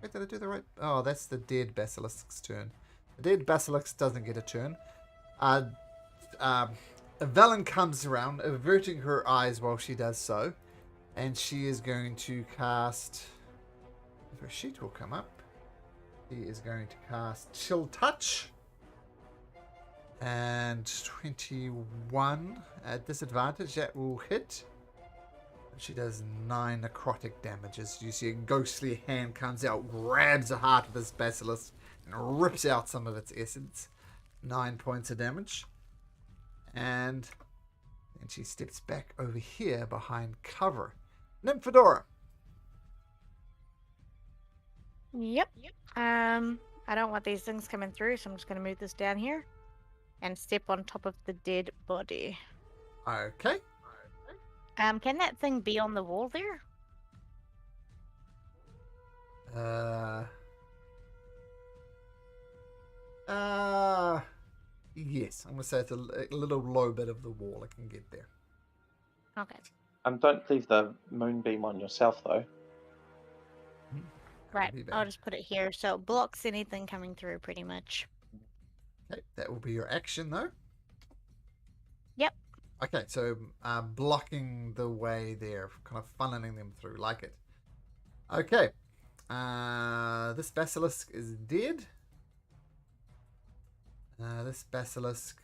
Wait, did I do the right? Oh, that's the dead basilisk's turn. The dead basilisk doesn't get a turn. Uh, um, Velen comes around, averting her eyes while she does so, and she is going to cast. If her sheet will come up, she is going to cast Chill Touch. And 21 at disadvantage, that will hit. She does 9 necrotic damages. You see a ghostly hand comes out, grabs the heart of this basilisk, and rips out some of its essence. 9 points of damage. And she steps back over here behind cover. Nymphadora. Yep. I don't want these things coming through, so I'm just going to move this down here and step on top of the dead body. Okay. Can that thing be on the wall there? Yes. I'm going to say it's a little low bit of the wall. I can get there. Okay. Don't leave the moonbeam on yourself, though. Right. I'll just put it here so it blocks anything coming through, pretty much. Okay, that will be your action, though. Yep. Okay, so blocking the way there, kind of funneling them through, like it. Okay. This basilisk is dead. This basilisk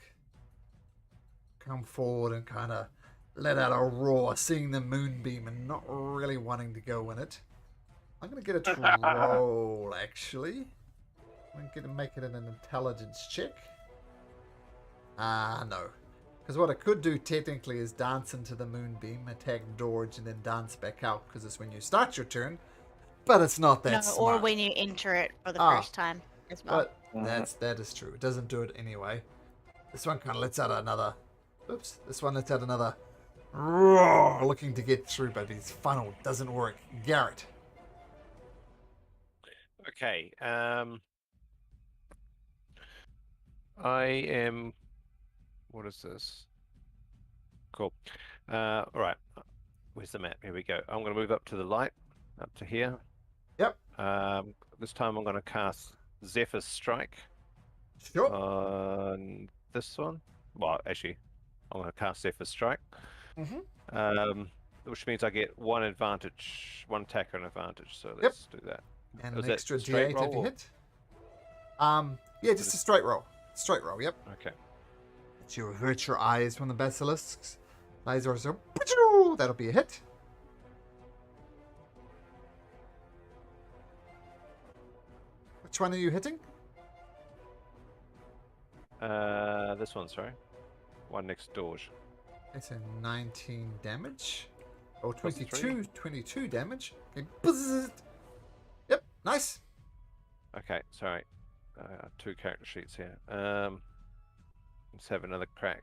come forward and kind of let out a roar, seeing the moonbeam and not really wanting to go in it. I'm going to get it to roll, actually. I'm going to make it an intelligence check. No. Because what I could do technically is dance into the moonbeam, attack Dorge, and then dance back out, because it's when you start your turn. But it's not that smart. Or when you enter it for the first time as well. But that is true. It doesn't do it anyway. This one kind of lets out another... Oops. This one lets out another roar, looking to get through, but his funnel doesn't work. Garrett. Okay. I am... What is this? Cool. All right. Where's the map? Here we go. I'm going to move up to the light, up to here. Yep. This time I'm going to cast Zephyr's Strike. Sure. On this one. Well, actually, I'm going to cast Zephyr's Strike. Which means I get one advantage, one attacker an advantage. So let's do that. And an extra D8 if you hit. Yeah, just a straight roll. Straight roll, yep. Okay. You avert your eyes from the basilisks. Laser, so that'll be a hit. Which one are you hitting? This one, sorry. One next Dorge. It's a 19 damage. Oh, 22 damage. Okay. Buzz. Yep, nice. Okay, sorry. 2 character sheets here. Let's have another crack.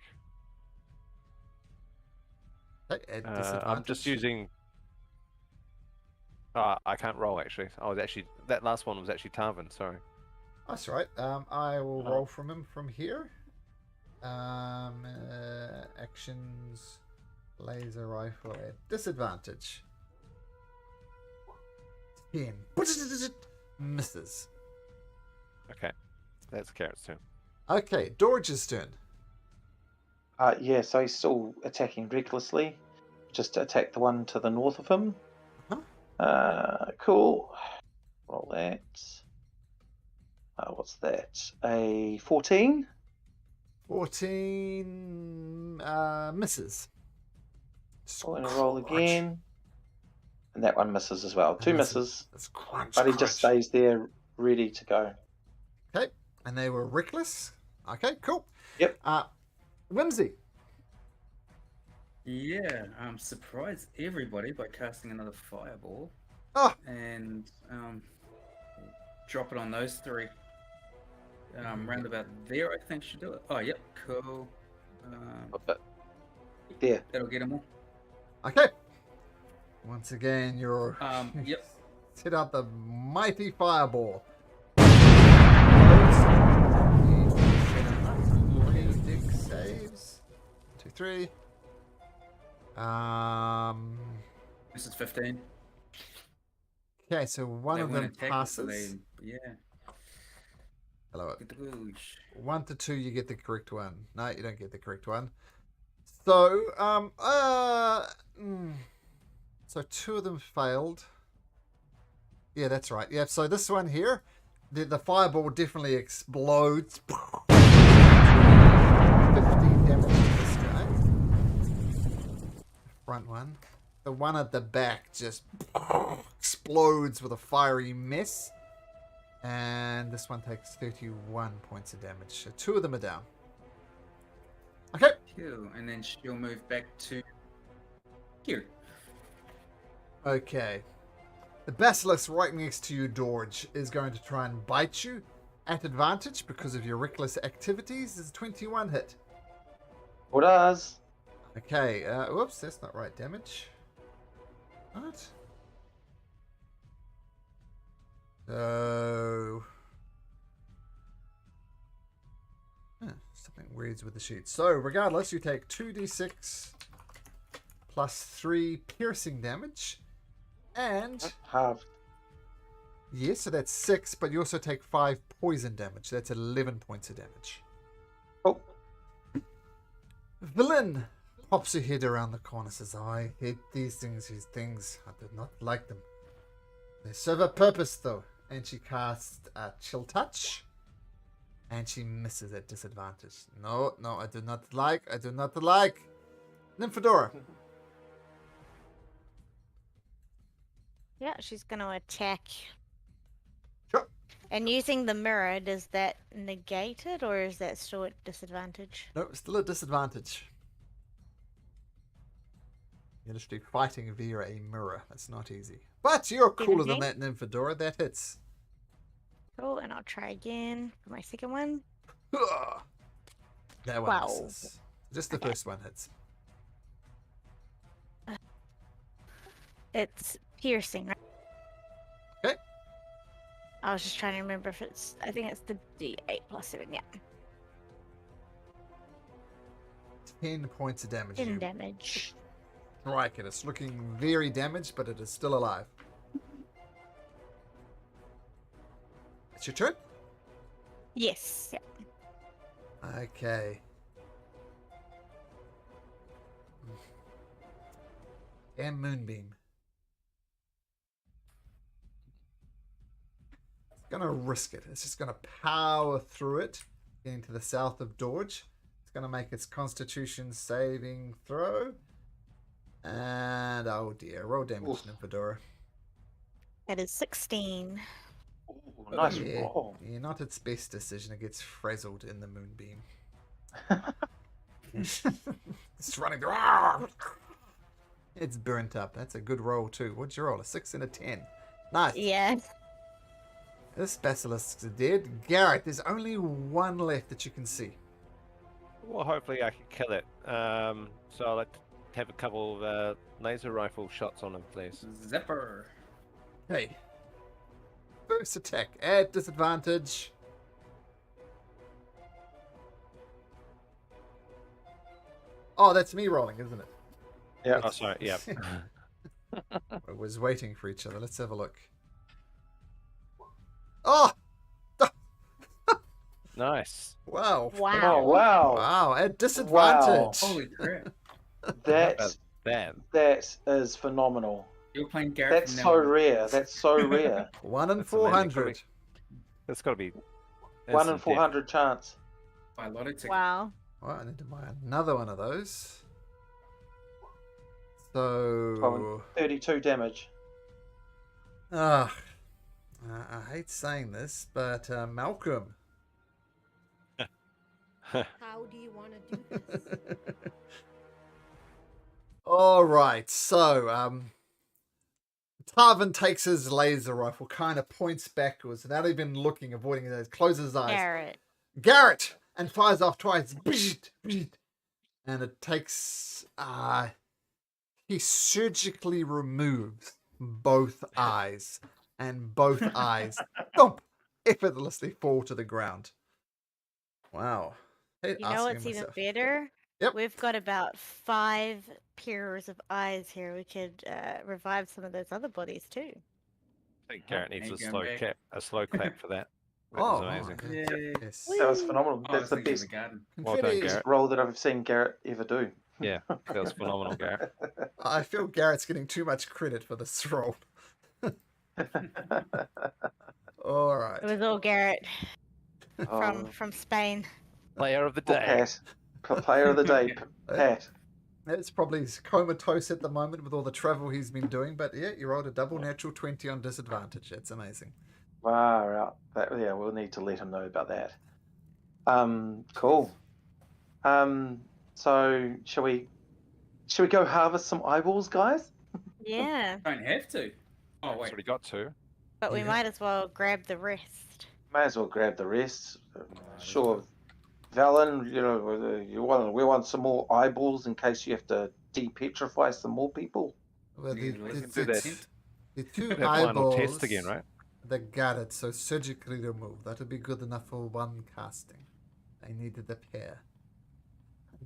Okay, I'm just using... I can't roll, actually. That last one was actually Tarvin, sorry. That's right. I will roll from him from here. Actions, laser rifle at disadvantage. 10. Misses. Okay, that's Carrot's turn. Okay, Dorge's turn. Yeah, so he's still attacking recklessly. Just to attack the one to the north of him. Cool. Roll that. What's that? A 14? 14 misses. So I'm going to roll again. And that one misses as well. 2 misses. But he just stays there ready to go. Okay, and they were reckless. Okay, cool. Yep. Whimsy. Yeah, surprise everybody by casting another fireball. Oh. And drop it on those 3. Round about there, I think should do it. Oh, yep, cool. There. That'll get them all. Okay. Once again, you're... Yep. Set out the mighty fireball. Saves. 2, 3. This is 15. Okay, so one They of weren't them attacked, so passes. yeah. Hello. Get the goosh. 1 to 2, you get the correct one. No, you don't get the correct one. So, so 2 of them failed. Yeah, that's right. Yeah, so this one here, the fireball definitely explodes. 15 damage to this guy. Front one. The one at the back just explodes with a fiery mess. And this one takes 31 points of damage. So 2 of them are down. Okay. Cool. And then she'll move back to here. Okay. The basilisk right next to you, Dorge, is going to try and bite you at advantage because of your reckless activities. Is a 21 hit. What does? Okay. Whoops, that's not right damage. What? So... something weird with the sheet. So, regardless, you take 2d6 plus 3 piercing damage. And... Half. yes, so that's 6, but you also take 5 poison damage. That's 11 points of damage. Oh. Villain pops her head around the corner, says, I hate these things. I do not like them. They serve a purpose, though. And she casts a chill touch. And she misses at disadvantage. No, I do not like. Nymphadora. Yeah, she's going to attack. Sure. And using the mirror, does that negate it, or is that still at disadvantage? No, still a disadvantage. You're literally fighting via a mirror. That's not easy. But you're cooler than that, Nymphadora. That hits. Cool, and I'll try again for my second one. That one Wow. misses. Just the first one hits. It's piercing, right? Okay. I was just trying to remember if it's... I think it's the D8 plus 7, yeah. 10 points of damage. 10 damage. Strike it. It's looking very damaged, but it is still alive. It's your turn? Yes, yeah. Okay. And Moonbeam. It's going to risk it. It's just going to power through it, getting to the south of Dorge. It's going to make its Constitution saving throw. And, oh dear, roll damage, Nymphadora. That is 16. Ooh, nice roll. Yeah, not its best decision. It gets frazzled in the Moonbeam. It's running through. It's burnt up. That's a good roll too. What'd you roll? A 6 and a 10. Nice. Yeah. This basilisk's dead. Garrett, there's only one left that you can see. Well, hopefully I can kill it. So I'll have a couple of laser rifle shots on him, please. Zipper. Hey. First attack at disadvantage. Oh, that's me rolling, isn't it? Yeah. Oh, sorry. Yeah. I was waiting for each other. Let's have a look. Oh! Nice. Wow. Oh Wow. wow. Wow, at disadvantage. Holy crap. That's That. that is phenomenal. You're playing Garrett That's from so now on. rare. That's so rare. 1 in That's amazing. 400. That's got to be. 1 in 400 chance. By a lottery ticket. Wow. Well, I need to buy another one of those. So... Oh, 32 damage. I hate saying this, but Malcolm. How do you want to do this? All right, so Tarvin takes his laser rifle, kind of points backwards, without even looking, avoiding it, closes his eyes. Garrett! And fires off twice. And it takes... he surgically removes both eyes. And both eyes, thump, effortlessly fall to the ground. Wow. You know what's even better? Yep. We've got about 5 pairs of eyes here. We could revive some of those other bodies too. I think Garrett needs Ain't a going slow back. clap, for that. That was amazing. okay. Yay. Yes. That was phenomenal. Oh, I That's was the thinking of best, the garden. Well done, Confetti. Garrett. role that I've seen Garrett ever do. Yeah, that was phenomenal, Garrett. I feel Garrett's getting too much credit for this role. All right. It was all Garrett Oh, from Spain. Player of the poor day. Pat. Player of the day, Pat. It's probably comatose at the moment with all the travel he's been doing, but yeah, you rolled a double natural 20 on disadvantage. That's amazing. Far out. Yeah, we'll need to let him know about that. Cool. So shall we go harvest some eyeballs, guys? Yeah, Don't have to. Oh, That's wait. what he got to. but we Yeah. might as well grab the rest. May as well grab the rest. Sure, Valen, we want some more eyeballs in case you have to depetrify some more people. Well, Yeah, the, let's the, do the, that. t- the two That final eyeballs test again, right? that got it, so surgically removed. That'll be good enough for one casting. I needed a pair.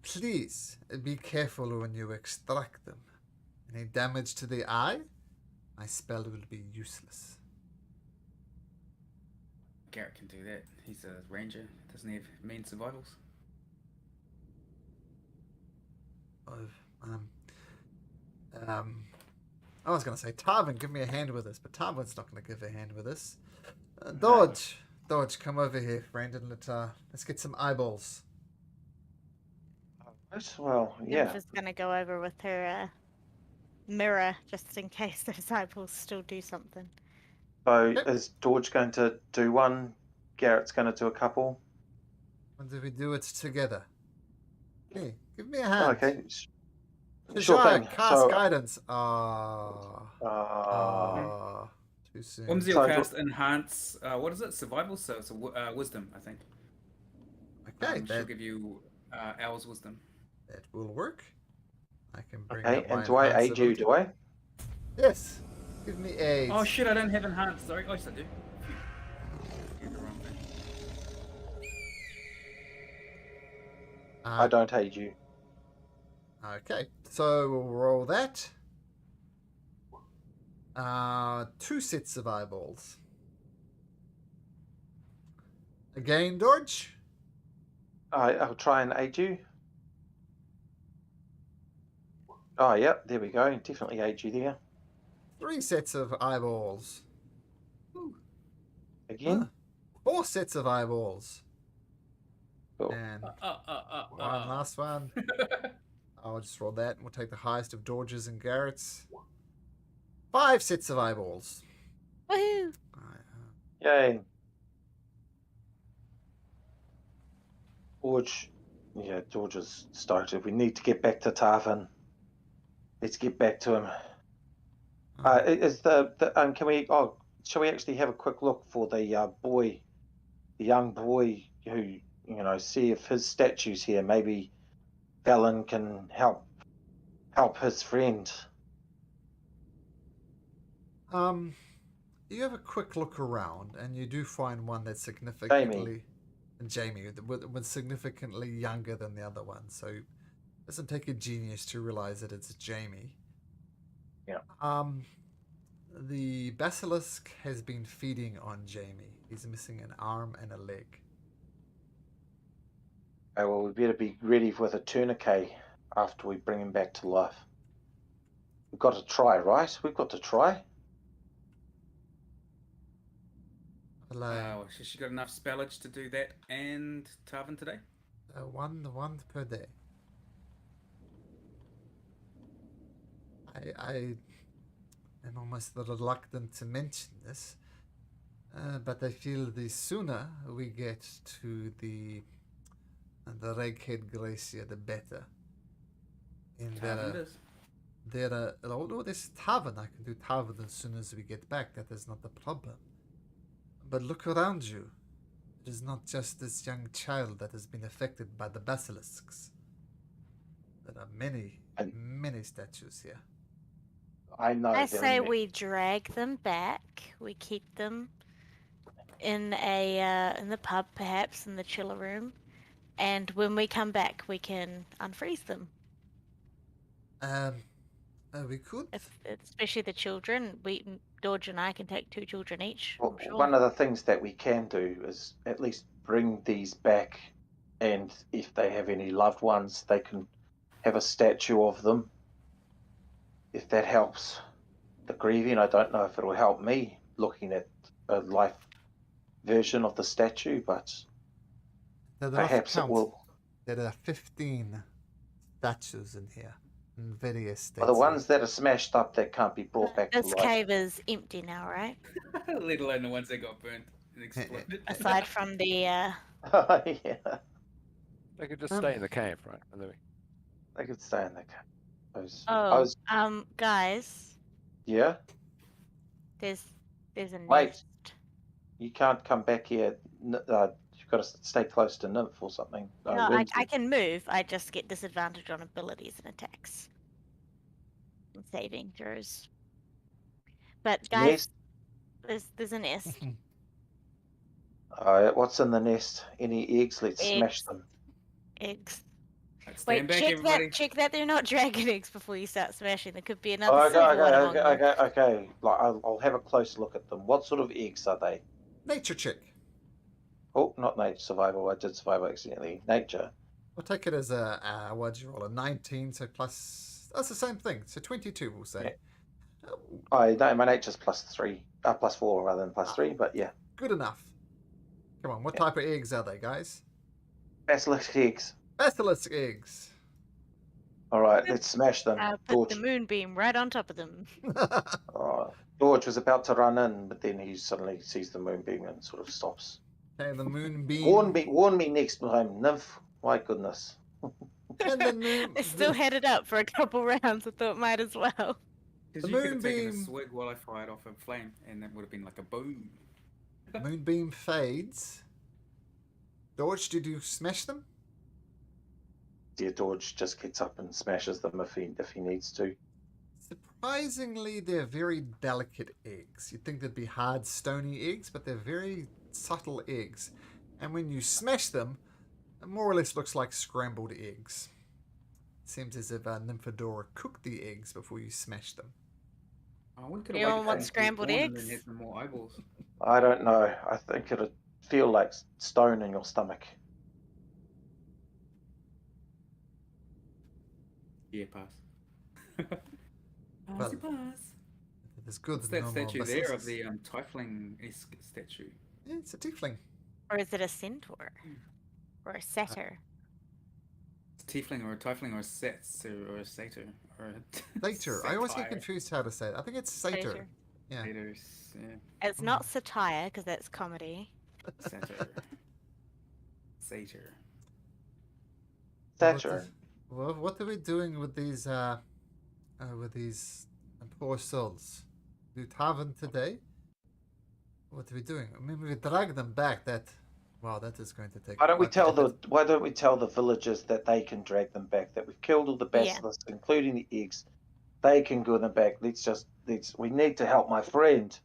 Please be careful when you extract them. Any damage to the eye, my spell will be useless. Garrett can do that. He's a ranger. Doesn't he have mean survivals? I was going to say, Tarvin, give me a hand with this, but Tarvin's not going to give a hand with this. Dodge, come over here, friend, and let's get some eyeballs. Well, yeah. Nymph is gonna go over with her mirror just in case those eyeballs still do something. So is George going to do one? Garrett's going to do a couple. When do we do it together? Hey, give me a hand. Okay. Shajara, Sure thing. cast So, guidance. Too soon. Whimsy So will I cast enhance. What is it? Survival. So it's wisdom, I think. Okay, She'll that, give you hours wisdom. that will work. I can bring okay, up my and do I enhanced aid you? ability. Do I? Yes. Give me aids. Oh shit! I don't have enhance. Sorry. Oh, yes, I do. Phew. The wrong thing. I don't aid you. Okay, so we'll roll that. 2 sets of eyeballs. Again, Dodge. I'll try and aid you. Oh, yep, there we go. Definitely aid you there. 3 sets of eyeballs. Again? 4 sets of eyeballs. Cool. And one last one. I'll just roll that, and we'll take the highest of George's and Garrett's. 5 sets of eyeballs. Woohoo! Yay. George. Yeah, George has started. We need to get back to Tarvin. Let's get back to him. Is can we? Oh, shall we actually have a quick look for the boy, the young boy who see if his statue's here? Maybe Valen can help his friend. You have a quick look around, and you do find one that's significantly Jamie was significantly younger than the other one, so it doesn't take a genius to realize that it's Jamie. Yeah. The basilisk has been feeding on Jamie. He's missing an arm and a leg. Oh, well, we better be ready with a tourniquet after we bring him back to life. We've got to try, right? We've got to try. Has she got enough spellage to do that and Tarvin today? One per day. I am almost reluctant to mention this, but I feel the sooner we get to the Reghead Glacier, the better. In this tavern, I can do tavern as soon as we get back. That is not the problem. But look around you. It is not just this young child that has been affected by the basilisks. There are many statues here. I know. I say we drag them back. We keep them in the pub, perhaps in the chiller room, and when we come back, we can unfreeze them. We could. Especially the children. Dodge and I can take 2 children each. Well, I'm sure. one of the things that we can do is at least bring these back, and if they have any loved ones, they can have a statue of them. If that helps the grieving, I don't know if it'll help me looking at a life version of the statue, but Now, the rough perhaps it count, will. there are 15 statues in here in various states. Well, the of- ones that are smashed up that can't be brought back to This life. cave is empty now, right? Let alone the ones that got burnt and exploded. Aside from the Yeah, They could just Um, stay in the cave, right? And then they could stay in the cave. Oh, guys, Yeah, there's a Wait. nest. you can't come back here. You've got to stay close to Nymph or something. No, I Lindsay. can move. I just get disadvantage on abilities and attacks. And saving throws. But guys, Nest? there's a nest. What's in the nest? Any eggs? Let's smash Eggs. them. Eggs. Stand Wait, back, check everybody. check that they're not dragon eggs before you start smashing. There could be another Okay, silver one among them. okay. Like, I'll have a close look at them. What sort of eggs are they? Nature check. Oh, not nature survival. I did survival accidentally. Nature. We'll take it as a what'd you roll? A 19, so plus. That's the same thing. So 22, we'll say. No, my nature's +3. +4 rather than +3, but yeah. Good enough. Come on, what Yeah. type of eggs are they, guys? Basilisk eggs. Basilisk eggs. Alright, let's smash them. I'll put George. the moonbeam right on top of them. George was about to run in, but then he suddenly sees the moonbeam and sort of stops. Okay, the moonbeam. Warn me next time, Nymph. My goodness. And the moon. I still had it up for a couple rounds. I thought might as well. Because The you could have taken a moonbeam. swig while I fired off a flame, and that would have been like a boom. Moonbeam fades. George, did you smash them? Dear George just gets up and smashes them if he needs to. Surprisingly, they're very delicate eggs. You'd think they'd be hard, stony eggs, but they're very subtle eggs. And when you smash them, it more or less looks like scrambled eggs. Seems as if Nymphadora cooked the eggs before you smashed them. Oh, we could Anyone have want scrambled eggs? And had some more eyeballs. I don't know. I think it'd feel like stone in your stomach. Yeah, pass. Well, pass. It's good. What's that normal statue there of basilisks. the Tiefling-esque statue? Yeah, it's a tiefling. Or is it a centaur? Or a satyr? It's Tiefling or a Tiefling or a Satsu or a Satyr or a Satyr. I always get Satire. confused how to say it. I think it's satyr. Satyr. Yeah. Satyrs, It's not satire because that's comedy. yeah. Satyr. Satyr. Thatcher. What are we doing with these poor souls? Do Tarvin today? What are we doing? I mean, we drag them back. That is going to take. Why don't we quite a tell the villagers that they can drag them back? That we've killed all the basilisks, including the eggs. They can go them back. We need to help my friend.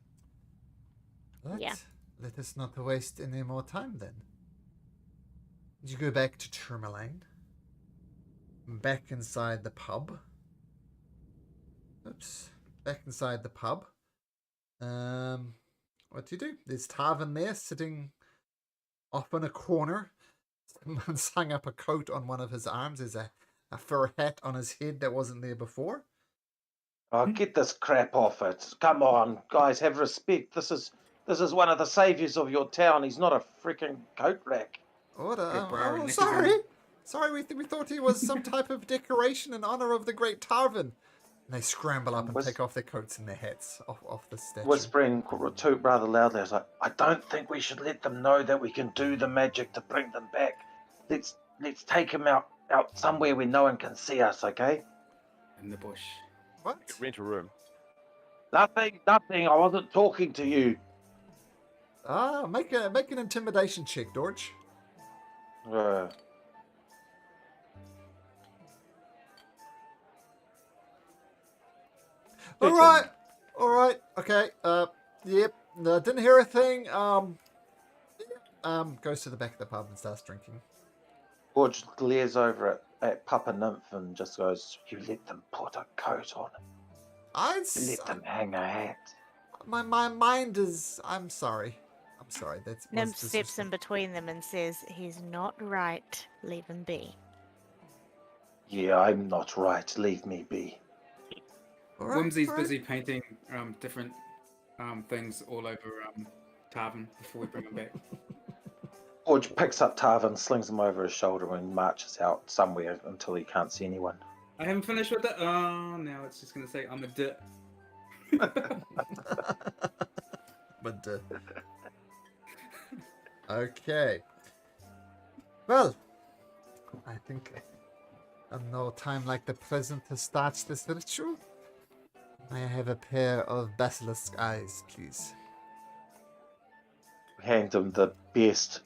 Yeah. Let us not waste any more time then. You go back to Tourmaline. Back inside the pub. Oops. Back inside the pub. What do you do? There's Tarvin there sitting off in a corner. Someone's hung up a coat on one of his arms. There's a fur hat on his head that wasn't there before. Oh, get this crap off it! Come on, guys, have respect. This is one of the saviors of your town. He's not a freaking coat rack. What? Good bro, Oh, Nick sorry. again. Sorry, we thought he was some type of decoration in honor of the great Tarvin. And they scramble up and take off their coats and their hats off the statue. Whispering rather loudly, I was like, I don't think we should let them know that we can do the magic to bring them back. Let's take him out somewhere where no one can see us, okay? In the bush. What? rent a room. Nothing. I wasn't talking to you. Make an intimidation check, Dorch. All right, okay. Yep. No, didn't hear a thing. Goes to the back of the pub and starts drinking. George glares over at Papa Nymph and just goes, "You let them put a coat on. You let them hang a hat." my mind is. I'm sorry. I'm sorry. That was Nymph steps in disrespectful. between them and says, "He's not right. Leave him be." Yeah, I'm not right. Leave me be. All right, Whimsy's all right. busy painting different things all over Tarvin before we bring him back. George picks up Tarvin, slings him over his shoulder, and marches out somewhere until he can't see anyone. I haven't finished with that. Oh, now it's just gonna say I'm a dip. But okay. Well, I think no time like the present to start this ritual. May I have a pair of basilisk eyes, please? Hand him the best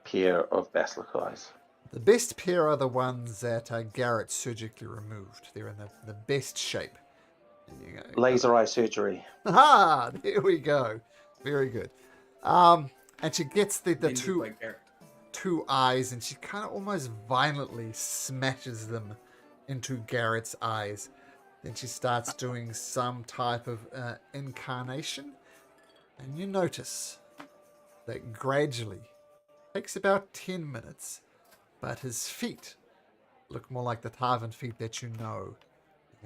pair of basilisk eyes. The best pair are the ones that Garrett surgically removed. They're in the best shape. There you go. Laser eye surgery. Ah, there we go. Very good. And she gets the Injured by Garrett. two eyes, and she kind of almost violently smashes them into Garrett's eyes. Then she starts doing some type of incarnation, and you notice that gradually, takes about 10 minutes, but his feet look more like the Tarvin feet that you know.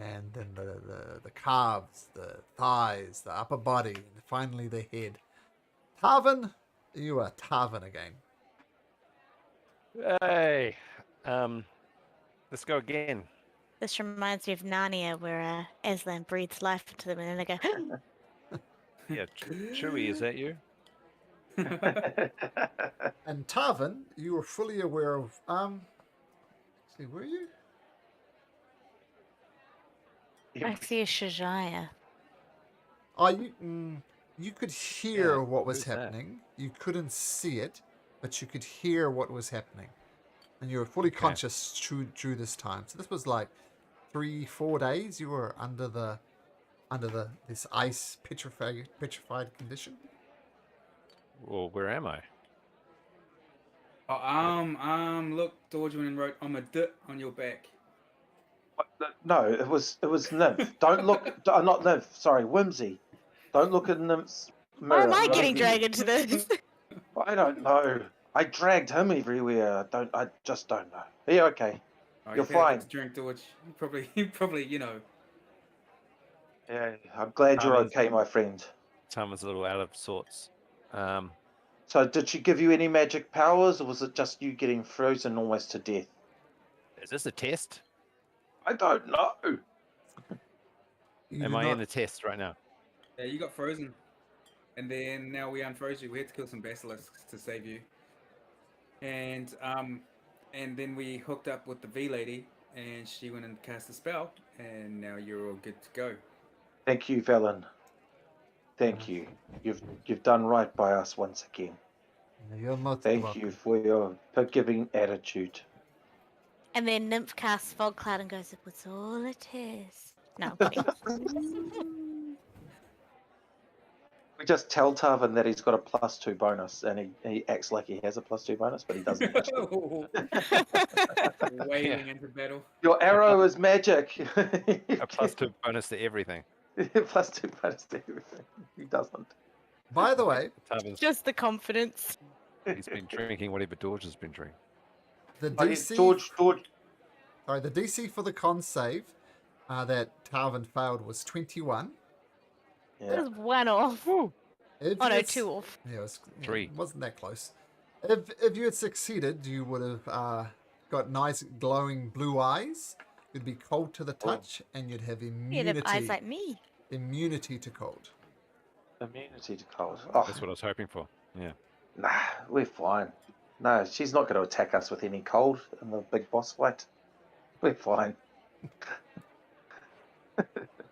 And then the calves, the thighs, the upper body, and finally the head. Tarvin, you are Tarvin again. Hey, let's go again. This reminds me of Narnia, where Aslan breathes life into them, and then they go. Yeah, Chewie, is that you? And Tarvin, you were fully aware of see, were you? I see a Shajaya. Oh, you could hear Yeah, what was who's that? happening. You couldn't see it, but you could hear what was happening. And you were fully Okay. conscious through this time. So this was like 3-4 days you were under this ice petrified condition. Well, where am I? Oh, look, Dorjman wrote I'm a dip on your back. No, it was Nymph. Don't look. Not Nymph. Sorry, Whimsy. Don't look at Nymph's Why mirror. am I Oh, getting you- dragged into this? I don't know. I dragged him everywhere. I just don't know. Yeah, okay. Oh, You're you've had a fine. bit to drink, Dorj. You probably, you know. Yeah, I'm glad you're Tarvin's- okay, my friend. Tarvin's a little out of sorts. So, did she give you any magic powers, or was it just you getting frozen almost to death? Is this a test? I don't know. You Am do I not- in a test right now? Yeah, you got frozen. And then now we unfroze you. We had to kill some basilisks to save you. And then we hooked up with the V lady, and she went and cast a spell, and now you're all good to go. Thank you, Velen. Thank you. You've done right by us once again. You're most Thank welcome. you for your forgiving attitude. And then Nymph casts Fog Cloud and goes, "It was all a test." No, I'm kidding. We just tell Tarvin that he's got a +2 bonus, and he acts like he has a +2 bonus, but he doesn't actually. Wading into battle. Your arrow is magic. A +2 bonus to everything. +2 bonus to everything. He doesn't. By the way, Tarvin's Just the confidence. he's been drinking whatever George has been drinking. the Oh, DC George, sorry, the DC for the con save that Tarvin failed was 21. That yeah. was one off. If Oh you no, had two off. Yeah, it was, yeah, 3. it wasn't that close. If you had succeeded, you would have got nice glowing blue eyes. You'd be cold to the touch, and you'd have You'd have eyes like me. immunity to cold. Immunity to cold. Oh, That's what I was hoping for. Yeah. nah, we're fine. No, she's not going to attack us with any cold in the big boss fight. We're fine.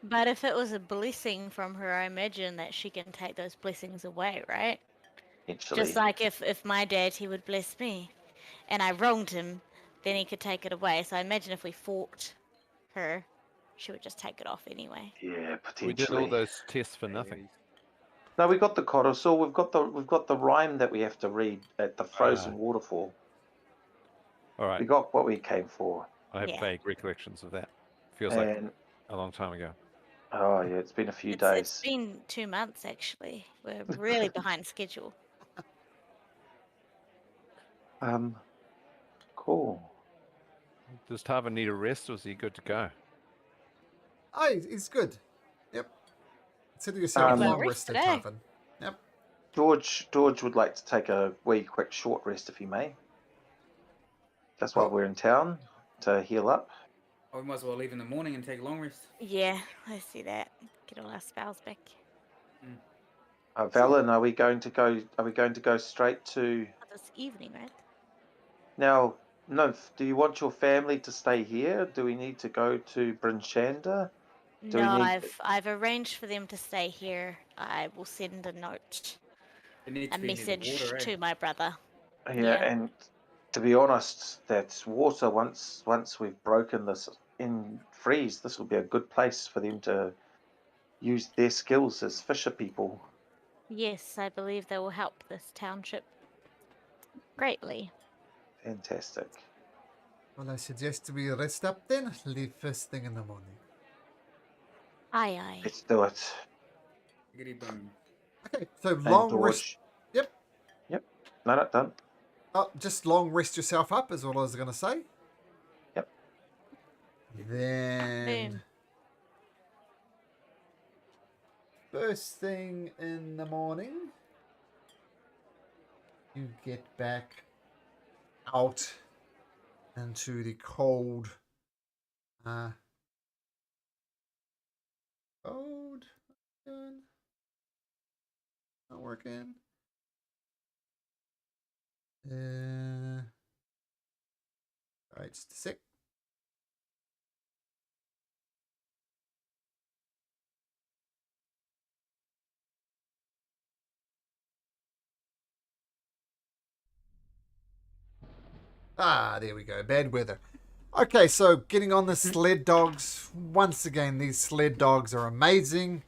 But if it was a blessing from her, I imagine that she can take those blessings away, right? Actually, Just like if my dad, he would bless me, and I wronged him, then he could take it away. So I imagine if we fought her, she would just take it off anyway. yeah, potentially. We did all those tests for nothing. No, we got the codicil. We've got the rhyme that we have to read at the frozen waterfall. All right. We got what we came for. I have Yeah. vague recollections of that. Feels like And a long time ago. Oh yeah, it's been a few It's days. been 2 months actually. We're really behind schedule. Cool. Does Tarvin need a rest, or is he good to go? Oh, he's good. Yep. Consider yourself Well long rested, rested, eh? Tarvin. Yep. George would like to take a wee quick short rest if he may. Just while Oh. we're in town to heal up. Oh, we might as well leave in the morning and take a long rest. Yeah, I see that. Get all our spells back. Valen, are we going to go straight to Oh, this evening, right? now? No, do you want your family to stay here? Do we need to go to Brinchanda? Do we No, need I've arranged for them to stay here. I will send a note, It needs a to be near the message water, eh? to my brother. Yeah, and to be honest, that water once we've broken this in freeze, this will be a good place for them to use their skills as fisher people. Yes, I believe they will help this township greatly. Fantastic. Well, I suggest we rest up then. Leave first thing in the morning. Aye, aye. Let's do it. Giggity boom. Okay, so And long rest. George. Yep. Yep. No, not done. Oh, just long rest yourself up is all I was going to say. Yep. Then Boom. first thing in the morning, you get back out into the cold, cold, not working. All right, just a sec. Ah, there we go. Bad weather. Okay, so getting on the sled dogs. Once again, these sled dogs are amazing.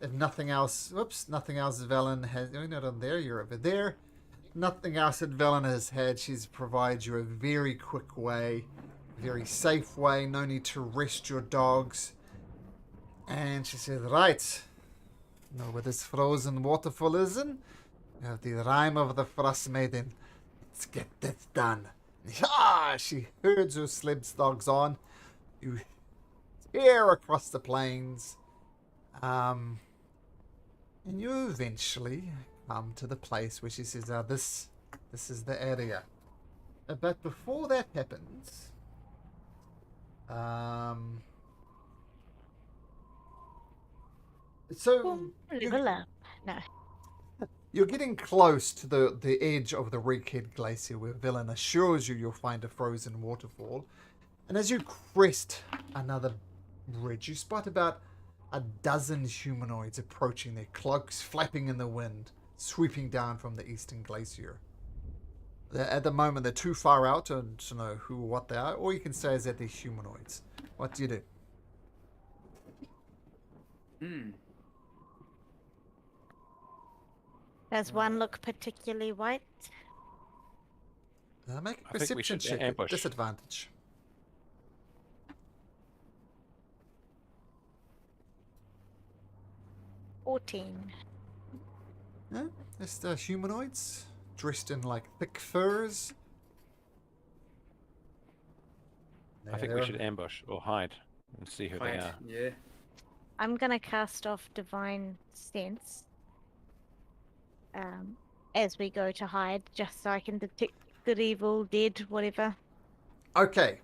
If nothing else, whoops, nothing else Velen has. You're not on there, you're over there. Nothing else that Velen has had. She's provided you a very quick way, very safe way. No need to rest your dogs. And she says, right, know where this frozen waterfall is in? You have the rhyme of the frost maiden. Let's get this done. Ah, she herds her sled dogs on. You tear across the plains. And you eventually come to the place where she says, this is the area. But before that happens, so Boom. Level up. No. you're getting close to the edge of the Righead Glacier where Villain assures you you'll find a frozen waterfall. And as you crest another ridge, you spot about a dozen humanoids approaching, their cloaks flapping in the wind, sweeping down from the eastern glacier. At the moment, they're too far out to know who or what they are. All you can say is that they're humanoids. What do you do? Does one look particularly white? Make a I think we perception should check at ambush. disadvantage. 14. Yeah, just humanoids dressed in like thick furs. I think we should ambush or hide and see who they Hide. are. Yeah. I'm gonna cast off Divine Sense as we go to hide, just so I can detect good, evil, dead, whatever. Okay,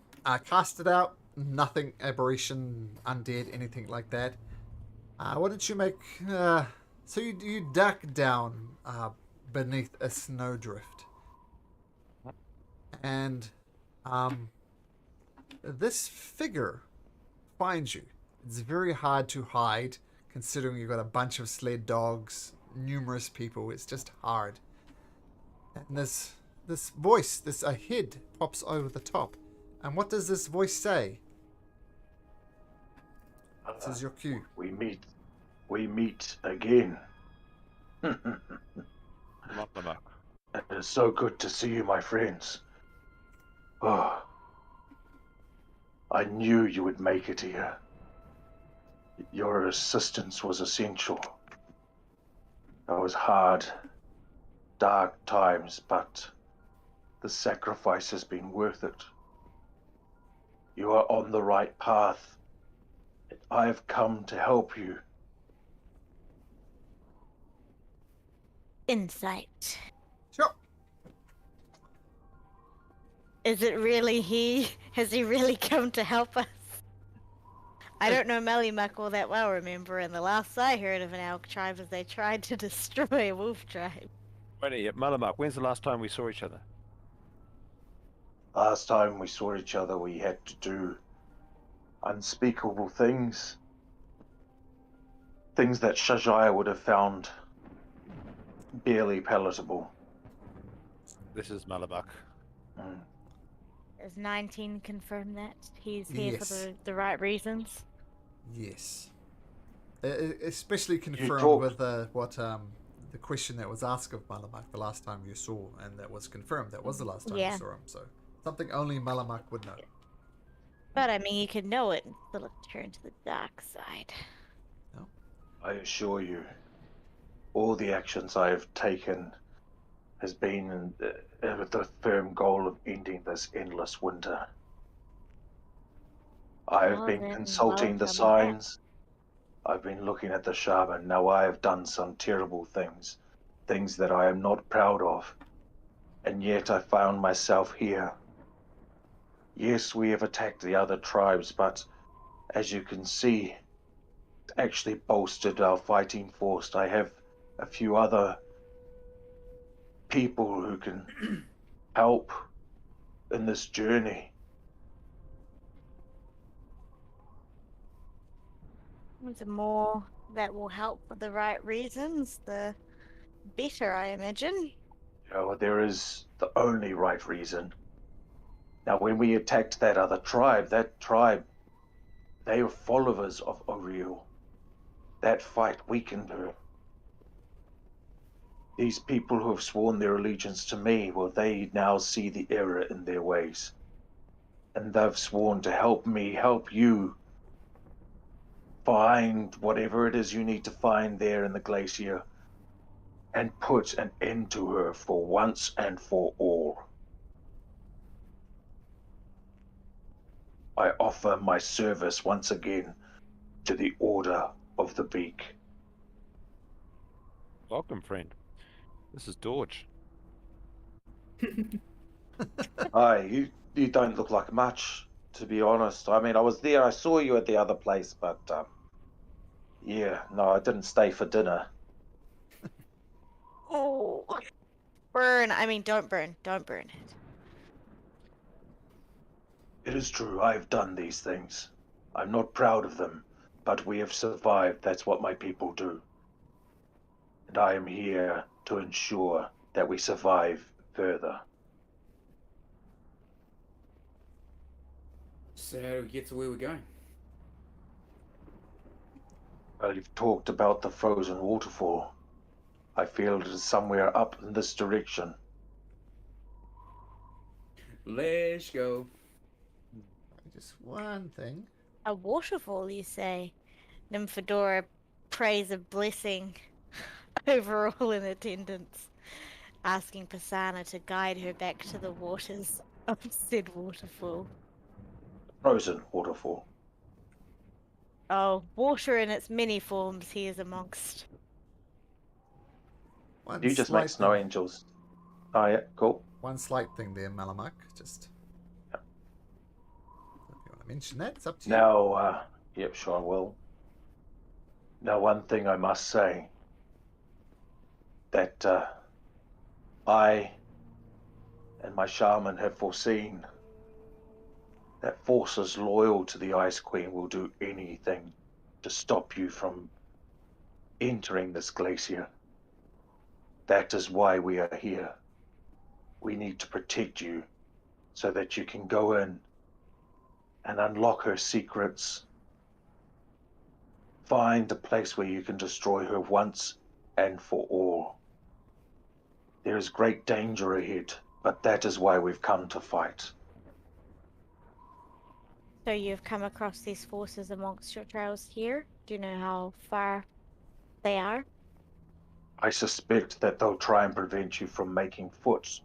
cast it out. Nothing aberration, undead, anything like that. Why don't you make... so you duck down beneath a snowdrift. And this figure finds you. It's very hard to hide, considering you've got a bunch of sled dogs, numerous people. It's just hard. And this voice, this head, pops over the top. And what does this voice say? This is your cue. We meet again. Muck. It is so good to see you, my friends. Oh, I knew you would make it here. Your assistance was essential. That was hard, dark times, but the sacrifice has been worth it. You are on the right path. I have come to help you. Insight. Sure. Is it really he? Has he really come to help us? I don't know Mellymuck all that well, remember, and the last I heard of an elk tribe is they tried to destroy a wolf tribe. Wait, Malamark, when's the last time we saw each other? Last time we saw each other, we had to do unspeakable things. Things that Shajaya would have found barely palatable. This is Malamark. Mm. Does 19 confirm that? He's here for Yes. the right reasons? Yes. Especially confirmed talked- with what the question that was asked of Malamak the last time you saw, and that was confirmed. That was the last time Yeah. you saw him. So something only Malamak would know. But I mean, you could know it and still turn to the dark side. I assure you, all the actions I have taken has been with the firm goal of ending this endless winter. I have Well, been then, consulting the welcome back. signs. I've been looking at the shaman. Now I have done some terrible things, things that I am not proud of. And yet I found myself here. Yes, we have attacked the other tribes, but as you can see, it actually bolstered our fighting force. I have a few other people who can help in this journey. The more that will help for the right reasons, the better, I imagine. You know, there is the only right reason. Now, when we attacked that other tribe, they were followers of Oriel. That fight weakened her. These people who have sworn their allegiance to me, well, they now see the error in their ways. And they've sworn to help me, help you, find whatever it is you need to find there in the glacier and put an end to her for once and for all. I offer my service once again to the Order of the Beak. Welcome, friend. This is Dorge. Hi, you don't look like much, to be honest. I mean, I was there, I saw you at the other place, but yeah, no, I didn't stay for dinner. Oh, burn. I mean, don't burn. Don't burn it. It is true, I've done these things. I'm not proud of them, but we have survived. That's what my people do. And I am here to ensure that we survive further. So how do we get to where we're going? Well, you've talked about the frozen waterfall. I feel it is somewhere up in this direction. Let's go. Just one thing. A waterfall, you say? Nymphadora prays a blessing over all in attendance, asking Pisana to guide her back to the waters of said waterfall. Frozen waterfall. Oh, water in its many forms he is amongst. One You just slight make snow thing. angels. Oh yeah, cool. One slight thing there, Malamak. Just. If you want to mention that, it's up to you. Now, yep, sure I will. Now, one thing I must say, that I and my shaman have foreseen that forces loyal to the Ice Queen will do anything to stop you from entering this glacier. That is why we are here. We need to protect you so that you can go in and unlock her secrets. Find a place where you can destroy her once and for all. There is great danger ahead, but that is why we've come to fight. So you've come across these forces amongst your trails here? Do you know how far they are? I suspect that they'll try and prevent you from making foot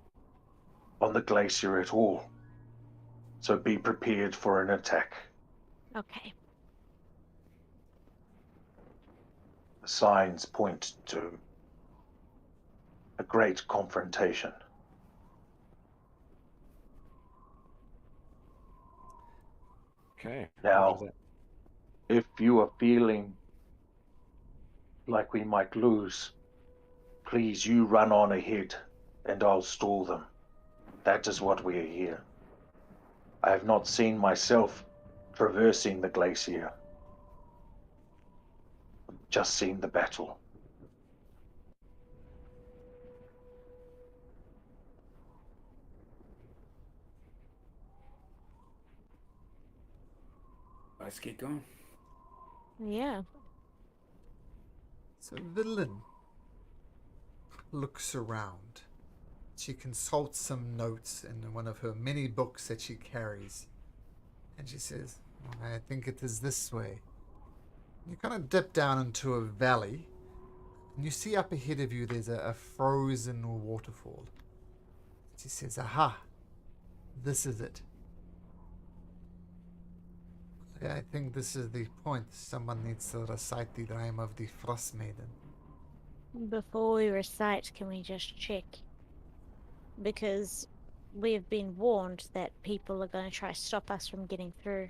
on the glacier at all. So be prepared for an attack. Okay. The signs point to a great confrontation. Okay. Now, roger that. if you are feeling like we might lose, please you run on ahead and I'll stall them. That is what we are here. I have not seen myself traversing the glacier. Just seen the battle. Let's get going. Yeah. So Villain looks around. She consults some notes in one of her many books that she carries. And she says, I think it is this way. You kind of dip down into a valley. And you see up ahead of you there's a frozen waterfall. She says, aha, this is it. I think this is the point. Someone needs to recite the rhyme of the Frost Maiden. Before we recite, can we just check? Because we have been warned that people are going to try to stop us from getting through.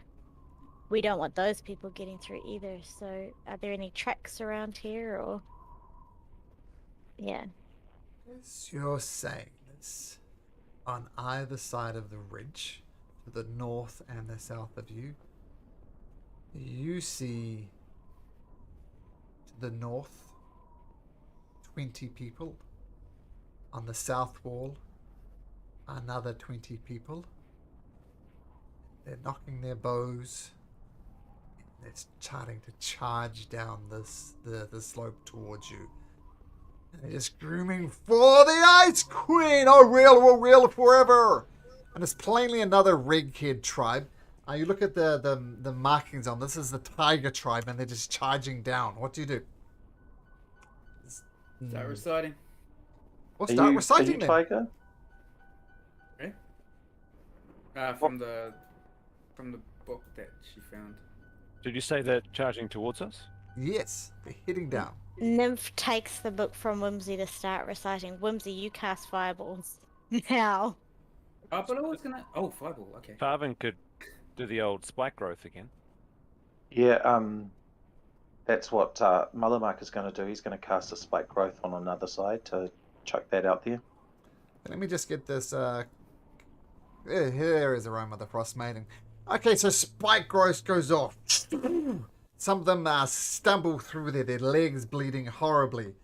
We don't want those people getting through either, so are there any tracks around here, or... Yeah. As you're saying this, on either side of the ridge, to the north and the south of you, you see to the north 20 people. On the south wall, another 20 people. They're knocking their bows. They're starting to charge down the slope towards you. And they're just screaming, for the Ice Queen! Oh, we'll rule forever! And it's plainly another rig-head tribe. You look at the markings on this is the Tiger tribe, and they're just charging down. What do you do? Start reciting. Well, start reciting then. Tiger? Okay. From the book that she found. Did you say they're charging towards us? Yes, they're heading down. Nymph takes the book from Whimsy to start reciting. Whimsy, you cast fireballs. Now. Oh, but I was gonna. Oh, fireball. Okay. Tarvin could do the old spike growth again. Yeah, that's what Mullamark is going to do. He's going to cast a spike growth on another side to chuck that out there. Let me just get this. Here is a rhyme of the Frost Maiden. Okay, so spike growth goes off. Some of them stumble through there, their legs bleeding horribly.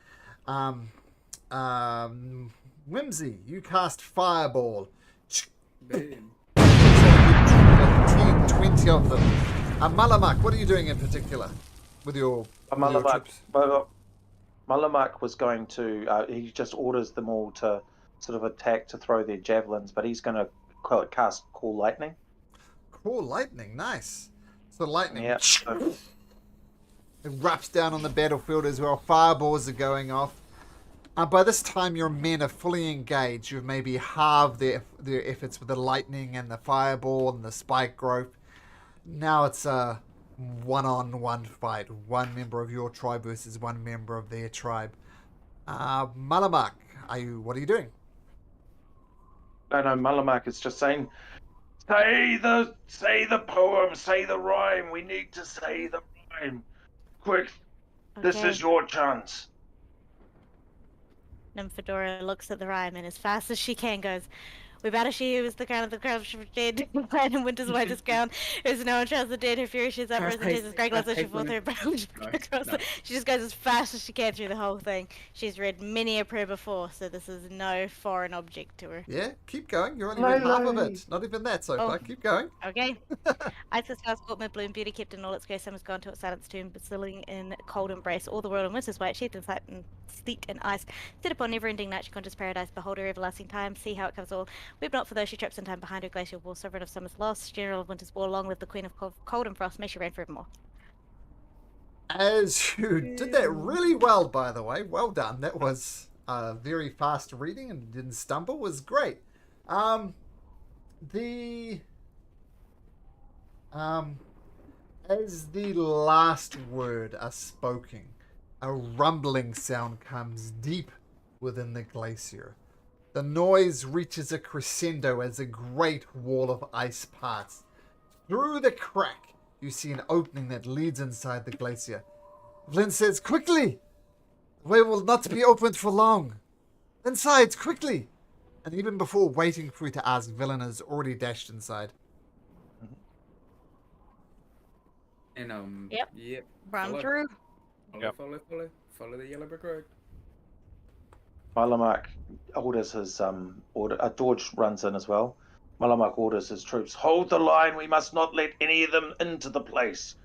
Whimsy, you cast fireball. Boom. 10, 20 of them. Malamak, what are you doing in particular with your troops? Mullamark was going to, he just orders them all to sort of attack, to throw their javelins, but he's going to cast Call Lightning. Call Lightning, nice. So lightning Yeah. erupts down on the battlefield as well. Fireballs are going off. By this time, your men are fully engaged. You've maybe halved their efforts with the lightning and the fireball and the spike growth. Now it's a one-on-one fight. One member of your tribe versus one member of their tribe. Malamak, what are you doing? No, Mullamark is just saying, say the poem, say the rhyme. We need to say the rhyme. Quick, this Okay. is your chance. Nymphadora looks at the rhyme and as fast as she can goes, we battle she who is the crown of the crown of dead, land and winter's whitest crown, who is no one trials the dead, her fury she's up, Fast risen Jesus pace, great glass, fast she pace, forth her bound No, across no. the... She just goes as fast as she can through the whole thing. She's read many a prayer before, so this is no foreign object to her. Yeah, keep going. You're only read half of it. Not even that so Oh. far. Keep going. Okay. Ice's house, caught mid bloom, beauty kept in all its grace, summer's gone to its silence tomb, but stilling in cold embrace, all the world in winter's white, sheathed in sleet and ice. Sit upon never-ending night, she conscious paradise, behold her everlasting time, see how it covers all. Weep not for those she traps in time behind her glacial wall, sovereign of summer's loss, general of winter's war, long live the queen of cold and frost, may she reign forevermore. As you did that really well, by the way. Well done. That was very fast reading and didn't stumble. Was great. The as the last word are spoken, a rumbling sound comes deep within the glacier. The noise reaches a crescendo as a great wall of ice parts. Through the crack, you see an opening that leads inside the glacier. Flynn says, "Quickly! The way will not be opened for long. Inside, quickly!" And even before waiting for you to ask, Villain has already dashed inside. And Yep. Yep. Run Follow. through. Yep. Follow the yellow brick road. Malamak orders his George runs in as well. Malamak orders his troops, "Hold the line. We must not let any of them into the place.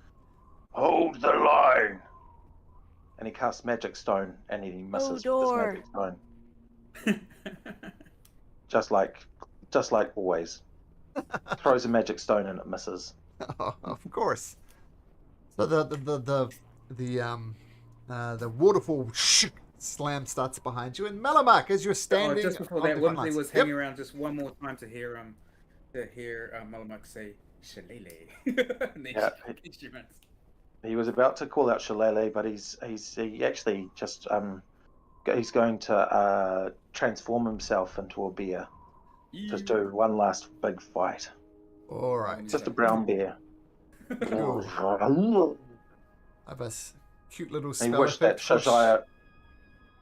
Hold the line." And he casts magic stone, and he misses with his door. magic stone, just like always. Throws a magic stone and it misses. Of course. So the waterfall slam starts behind you, and Malamak, as you're standing, just before on that, the front Wimsey lines. was hanging around just one more time to hear Malamak say "Shillelagh," and then Yeah. she runs. He was about to call out Shillelagh, but he actually just he's going to transform himself into a bear. Just do one last big fight. All right. Just a brown bear. Cool. He I have a cute little spell wished that effect. Shajaya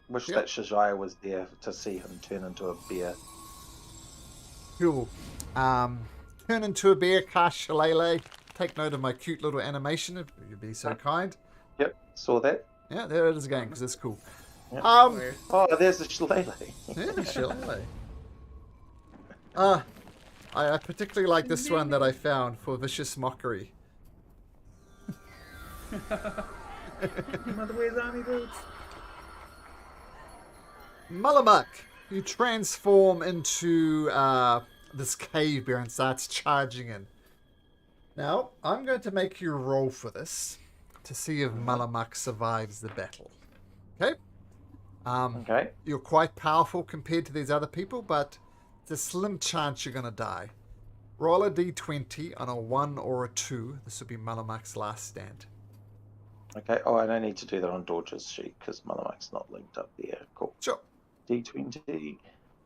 Yep. that Shajaya was there to see him turn into a bear. Cool. Turn into a bear, cast Shillelagh. Take note of my cute little animation, if you'd be so kind. Yep, saw that. Yeah, there it is again, because it's cool. Yep. Where? Oh, there's the Shillelagh. Yeah, Shillelagh. I particularly like this one that I found for Vicious Mockery. Mother wears army boots. Malamak, you transform into this cave bear and starts charging in. Now, I'm going to make you roll for this to see if Malamak survives the battle. Okay? Okay. You're quite powerful compared to these other people, but it's a slim chance you're going to die. Roll a d20 on a 1 or a 2. This will be Malamak's last stand. Okay. Oh, I don't need to do that on Dorja's sheet because Malamak's not linked up there. Cool. Sure. D20.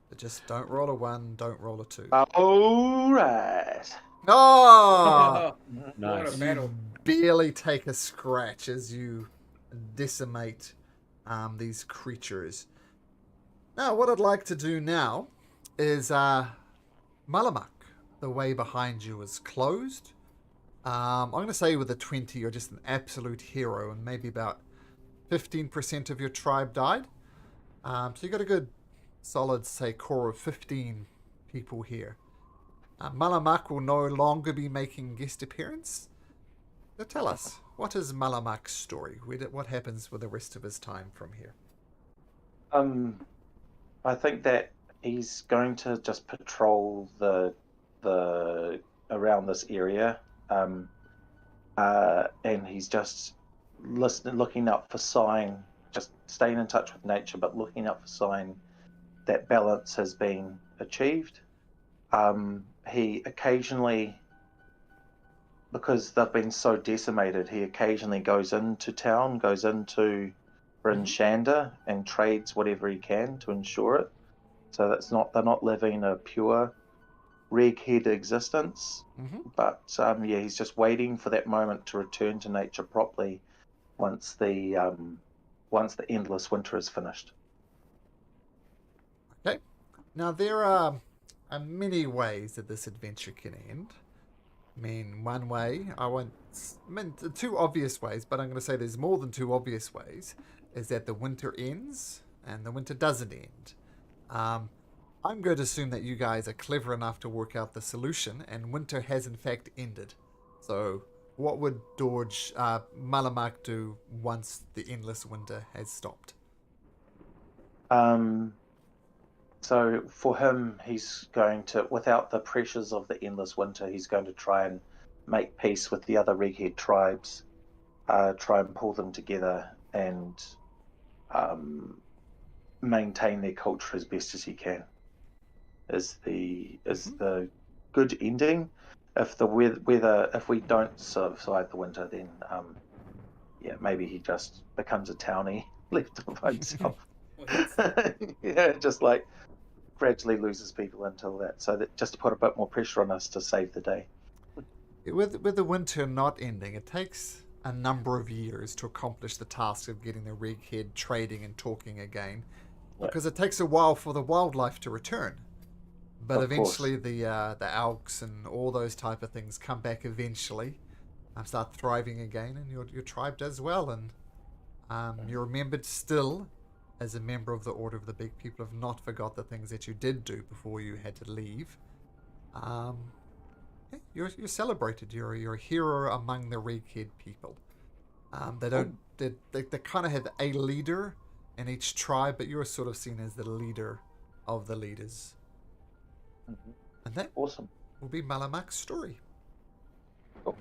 But just don't roll a 1, don't roll a 2. All right. Oh! What Nice. a battle. Barely take a scratch as you decimate these creatures. Now, what I'd like to do now is Malamak, the way behind you is closed. I'm going to say with a 20, you're just an absolute hero, and maybe about 15% of your tribe died. So you got a good, solid, say, core of 15 people here. Malamak will no longer be making guest appearance. So tell us, what is Malamak's story? What happens with the rest of his time from here? I think that he's going to just patrol the around this area, and he's just looking up for sign, just staying in touch with nature, but looking up for sign that balance has been achieved. He occasionally, because they've been so decimated, he occasionally goes into town, goes into Bryn Shander and trades whatever he can to ensure it. So they're not living a pure reghead existence. But he's just waiting for that moment to return to nature properly once the endless winter is finished. Okay. Now, there are many ways that this adventure can end. I mean, one way, two obvious ways, but I'm going to say there's more than two obvious ways, is that the winter ends and the winter doesn't end. I'm going to assume that you guys are clever enough to work out the solution, and winter has in fact ended. So, what would Malamak do once the endless winter has stopped? So for him, he's going to, without the pressures of the endless winter, he's going to try and make peace with the other reghead tribes, try and pull them together and maintain their culture as best as he can. Is the good ending. If the weather, if we don't survive the winter, then yeah, maybe he just becomes a townie left by himself. Well, that's- Yeah, just like gradually loses people until that. So that just to put a bit more pressure on us to save the day. With the winter not ending, it takes a number of years to accomplish the task of getting the rig head trading and talking again, because it takes a while for the wildlife to return. But Of eventually the elks and all those type of things come back eventually, start thriving again, and your tribe does well, and you're remembered still as a member of the Order of the Big. People have not forgot the things that you did do before you had to leave. You're celebrated. You're a hero among the Reghead people. They don't. They kind of have a leader in each tribe, but you're sort of seen as the leader of the leaders. And that Awesome. will be Malamak's story. Cool.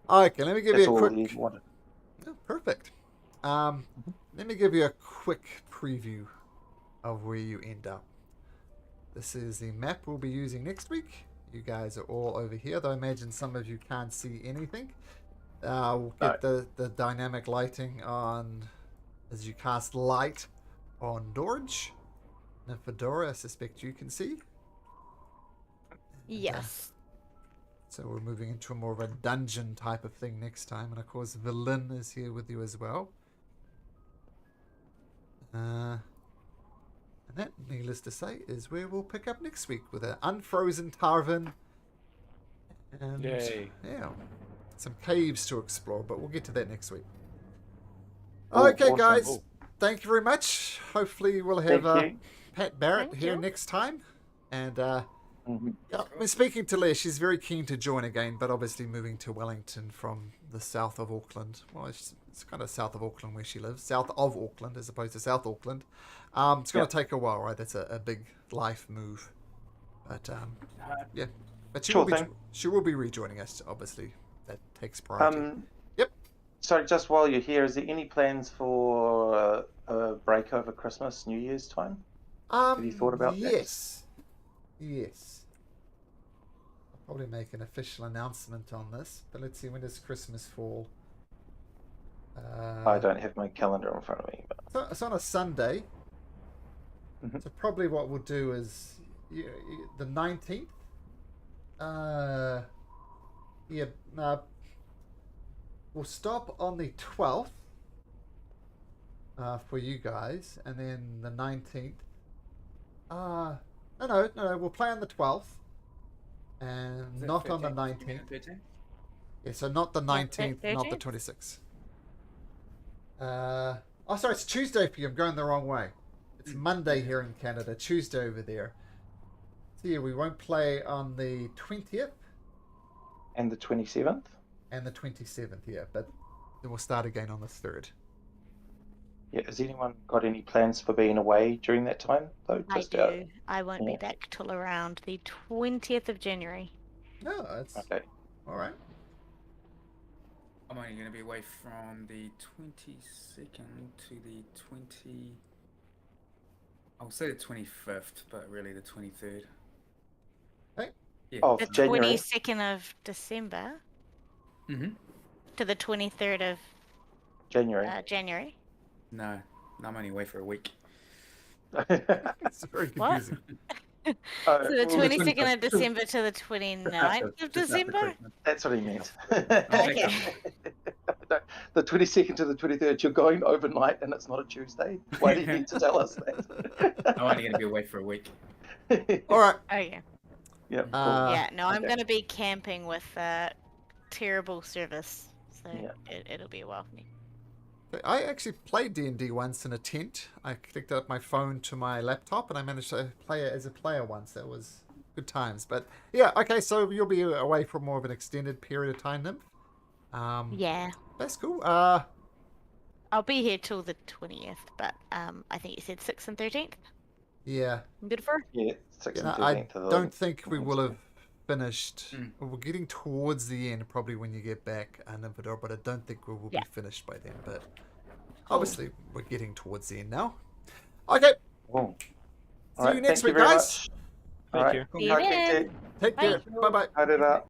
Okay, let me give That's you a all quick. you wanted. Oh, perfect. Let me give you a quick preview of where you end up. This is the map we'll be using next week. You guys are all over here, though I imagine some of you can't see anything. We'll get the dynamic lighting on as you cast light on Dorge. And Fedora, I suspect you can see. Yes. So we're moving into more of a dungeon type of thing next time. And of course, Villin is here with you as well. And that, needless to say, is where we'll pick up next week with an unfrozen Tarvin. And Yay. yeah, some caves to explore, but we'll get to that next week. Oh, Okay, awesome. guys, thank you very much. Hopefully, we'll have Thank you. Pat Barrett Thank here you. next time. And Mhm. yeah, I've been speaking to Leah. She's very keen to join again, but obviously moving to Wellington from the south of Auckland. Well, it's kind of south of Auckland where she lives. South of Auckland as opposed to South Auckland. It's going to take a while, right? That's a big life move. But yeah. But Sure thing. she will be rejoining us, obviously. That takes priority. Yep. So just while you're here, is there any plans for a break over Christmas, New Year's time? Have you thought about that? Yes. Yes. I'll probably make an official announcement on this. But let's see, when does Christmas fall? I don't have my calendar in front of me. But... So it's on a Sunday. Mhm. So probably what we'll do is the 19th. We'll stop on the 12th for you guys, and then the 19th. No, we'll play on the 12th, and Is that not on the 15th? 19th. 13th? Yeah, so not the 19th, not the 13th? 26th. Sorry, it's Tuesday for you. I'm going the wrong way. It's Monday here in Canada, Tuesday over there. So yeah, we won't play on the 20th And the 27th? and the 27th, yeah, but then we'll start again on the 3rd. Yeah, has anyone got any plans for being away during that time, though? I Just out. do. I won't be Yeah. back till around the 20th of January. No, that's Okay. all right. I'm only going to be away from the 22nd to the 20... I'll say the 25th, but really the 23rd. Hey. Yeah. Of The January. 22nd of December Mm-hmm. to the 23rd of January. January. No, I'm only away for a week. It's very What? confusing. So the well, the 22nd of 25th. December to the 29th of Just after December? Christmas. That's what he meant. Okay. No, the 22nd to the 23rd, you're going overnight and it's not a Tuesday. Why do you need to tell us that? I'm only going to be away for a week. All right. Okay. Yeah, cool. Yeah, no, I'm okay. going to be camping with terrible service. So Yeah. it'll be a while for me. I actually played D&D once in a tent. I connected up my phone to my laptop, and I managed to play it as a player once. That was good times. But yeah, okay, so you'll be away for more of an extended period of time, Nymph. Yeah. That's cool. I'll be here till the 20th, but I think you said 6th and 13th. Yeah. Good for? Yeah, 6th You and know, I 13th. of the- don't think we will have finished. Mm. We're getting towards the end, probably when you get back, Nymphadora, but I don't think we will Yeah. be finished by then. But obviously, we're getting towards the end now. Okay, Cool. see you next thank you week, very guys. much. Thank All you. right. See you then. Take Bye. care. Bye bye. Bye.